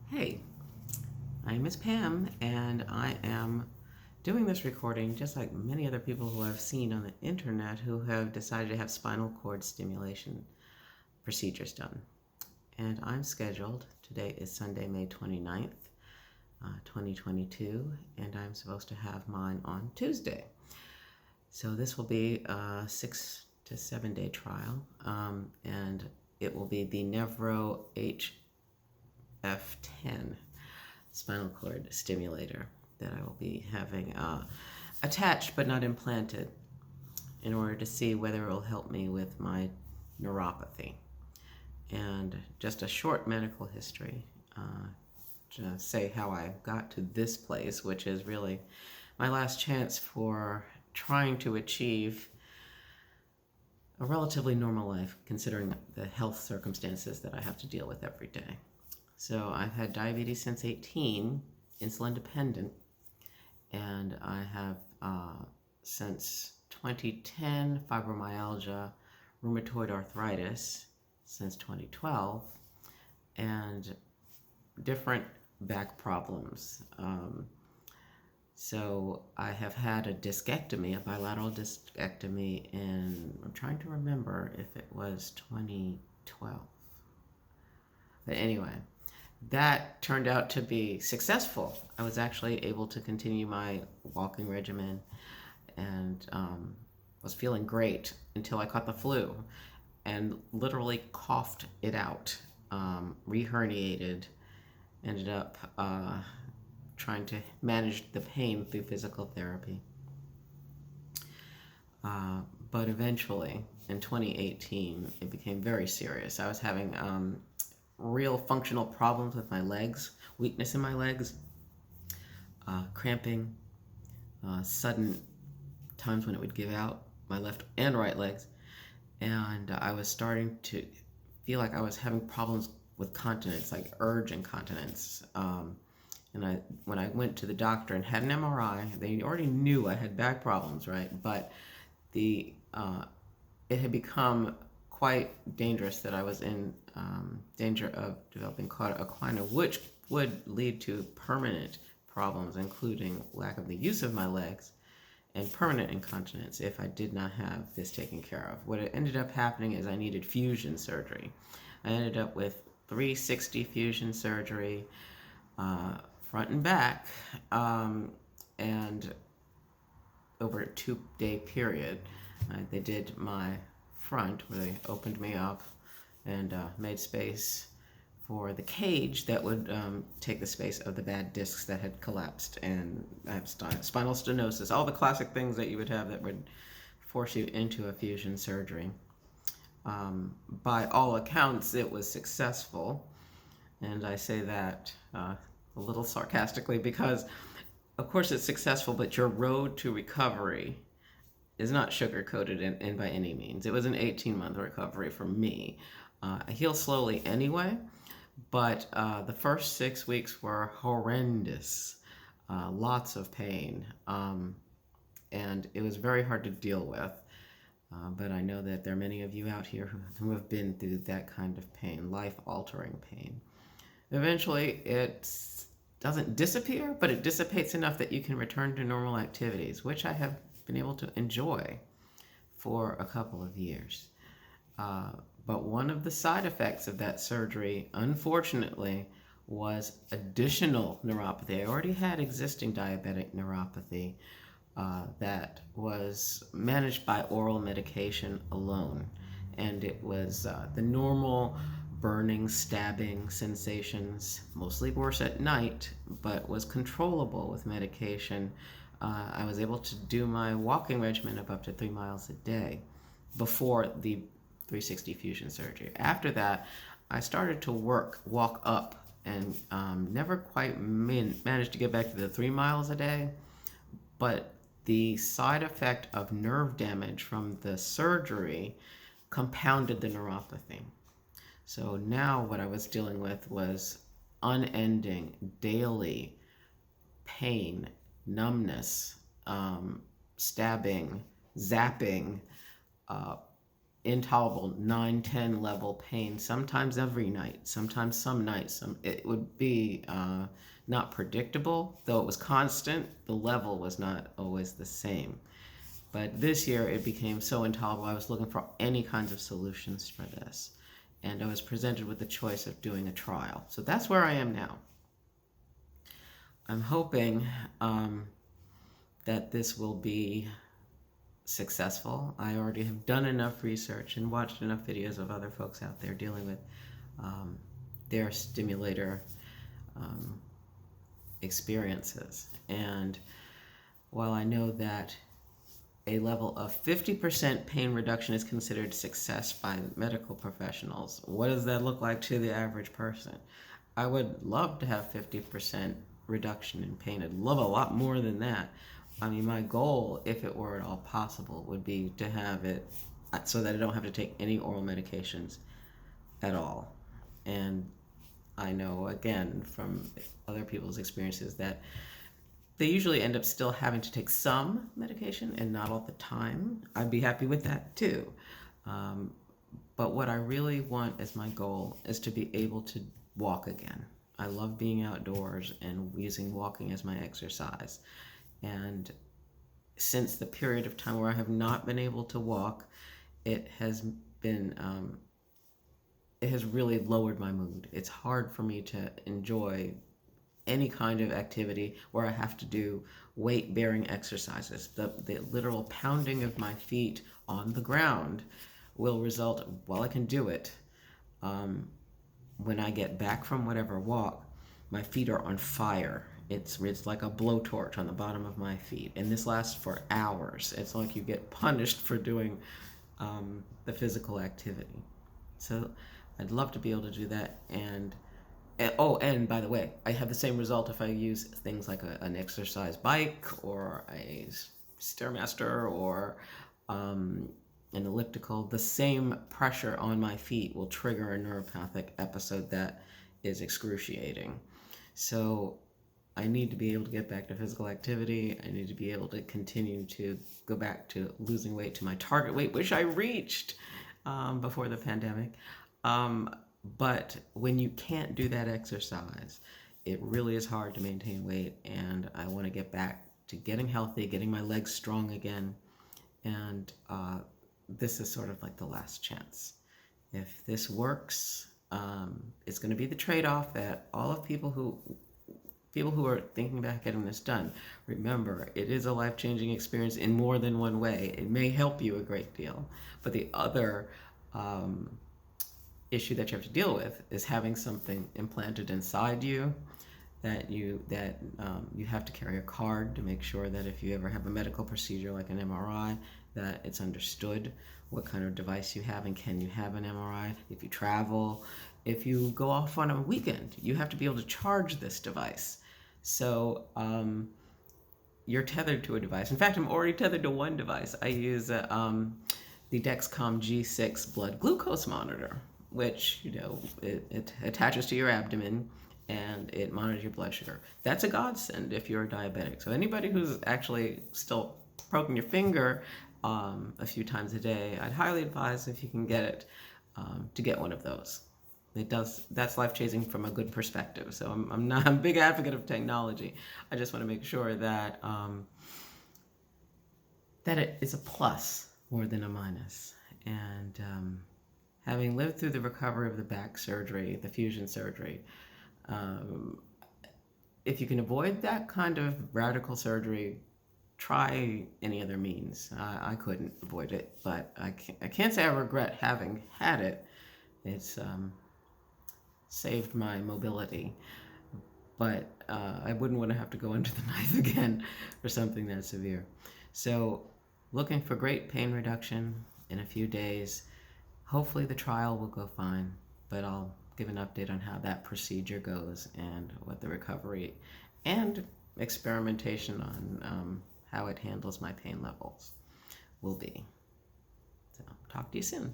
Hey, my name is Pam, and I am doing this recording just like many other people who I've seen on the internet who have decided to have spinal cord stimulation procedures done. And I'm scheduled, today is Sunday, May 29th, 2022, and I'm supposed to have mine on Tuesday. So this will be a 6 to 7 day trial, and it will be the Nevro HF10 spinal cord stimulator that I will be having attached but not implanted in order to see whether it will help me with my neuropathy. And just a short medical history to say how I got to this place, which is really my last chance for trying to achieve a relatively normal life considering the health circumstances that I have to deal with every day. So I've had diabetes since 18, insulin-dependent, and I have since 2010 fibromyalgia, rheumatoid arthritis since 2012, and different back problems. So I have had a discectomy, a bilateral discectomy, and I'm trying to remember if it was 2012. But anyway, that turned out to be successful. I was actually able to continue my walking regimen and was feeling great until I caught the flu and literally coughed it out, re-herniated, ended up trying to manage the pain through physical therapy. But eventually, in 2018, it became very serious. I was having real functional problems with my legs, weakness in my legs, cramping, sudden times when it would give out, my left and right legs. And I was starting to feel like I was having problems with continence, like urge incontinence. And when I went to the doctor and had an MRI, they already knew I had back problems, right? But it had become quite dangerous that I was in danger of developing claudication, which would lead to permanent problems, including lack of the use of my legs and permanent incontinence if I did not have this taken care of. What ended up happening is I needed fusion surgery. I ended up with 360 fusion surgery, front and back, and over a 2-day period. They did my front where they opened me up and made space for the cage that would take the space of the bad discs that had collapsed, and I have spinal stenosis, all the classic things that you would have that would force you into a fusion surgery. By all accounts, it was successful, and I say that a little sarcastically because, of course, it's successful, but your road to recovery is not sugar-coated in by any means. It was an 18-month recovery for me. I heal slowly anyway, but the first 6 weeks were horrendous, lots of pain, and it was very hard to deal with. But I know that there are many of you out here who have been through that kind of pain, life-altering pain. Eventually, it doesn't disappear, but it dissipates enough that you can return to normal activities, which I have been able to enjoy for a couple of years. But one of the side effects of that surgery, unfortunately, was additional neuropathy. I already had existing diabetic neuropathy that was managed by oral medication alone. And it was the normal burning, stabbing sensations, mostly worse at night, but was controllable with medication. I was able to do my walking regimen of up to 3 miles a day before the 360 fusion surgery. After that, I started to walk up, and never quite managed to get back to the 3 miles a day, but the side effect of nerve damage from the surgery compounded the neuropathy. So now what I was dealing with was unending, daily pain, numbness, stabbing, zapping, intolerable 9-10 level pain, sometimes every night, sometimes some nights. It would be not predictable, though it was constant. The level was not always the same. But this year it became so intolerable, I was looking for any kinds of solutions for this. And I was presented with the choice of doing a trial. So that's where I am now. I'm hoping that this will be successful. I already have done enough research and watched enough videos of other folks out there dealing with their stimulator experiences. And while I know that a level of 50% pain reduction is considered success by medical professionals, what does that look like to the average person? I would love to have 50% reduction in pain. I'd love a lot more than that. I mean, my goal, if it were at all possible, would be to have it so that I don't have to take any oral medications at all. And I know, again, from other people's experiences that they usually end up still having to take some medication and not all the time. I'd be happy with that too. But what I really want as my goal is to be able to walk again. I love being outdoors and using walking as my exercise. And since the period of time where I have not been able to walk, it has been, it has really lowered my mood. It's hard for me to enjoy any kind of activity where I have to do weight-bearing exercises. The literal pounding of my feet on the ground will result, while I can do it, when I get back from whatever walk, my feet are on fire. It's like a blowtorch on the bottom of my feet, and this lasts for hours. It's like you get punished for doing the physical activity. So I'd love to be able to do that. And by the way, I have the same result if I use things like an exercise bike or a Stairmaster or an elliptical. The same pressure on my feet will trigger a neuropathic episode that is excruciating. So I need to be able to get back to physical activity. I need to be able to continue to go back to losing weight to my target weight, which I reached before the pandemic. But when you can't do that exercise, it really is hard to maintain weight. And I want to get back to getting healthy, getting my legs strong again. And this is sort of like the last chance. If this works, it's going to be the trade-off that all of people who are thinking about getting this done. Remember, it is a life-changing experience in more than one way. It may help you a great deal, but the other issue that you have to deal with is having something implanted inside you that you have to carry a card to make sure that if you ever have a medical procedure like an MRI, that it's understood what kind of device you have and can you have an MRI. If you travel, if you go off on a weekend, you have to be able to charge this device. So you're tethered to a device. In fact, I'm already tethered to one device. I use the Dexcom G6 blood glucose monitor, which, it attaches to your abdomen and it monitors your blood sugar. That's a godsend if you're a diabetic. So anybody who's actually still poking your finger a few times a day, I'd highly advise, if you can get it, to get one of those. That's life-changing from a good perspective. So I'm a big advocate of technology. I just want to make sure that that it is a plus more than a minus. And having lived through the recovery of the back surgery, the fusion surgery, if you can avoid that kind of radical surgery, try any other means. I couldn't avoid it, but I can't say I regret having had it. It's saved my mobility, but I wouldn't want to have to go under the knife again for something that severe. So looking for great pain reduction in a few days. Hopefully the trial will go fine, but I'll give an update on how that procedure goes and what the recovery and experimentation on how it handles my pain levels will be. So talk to you soon.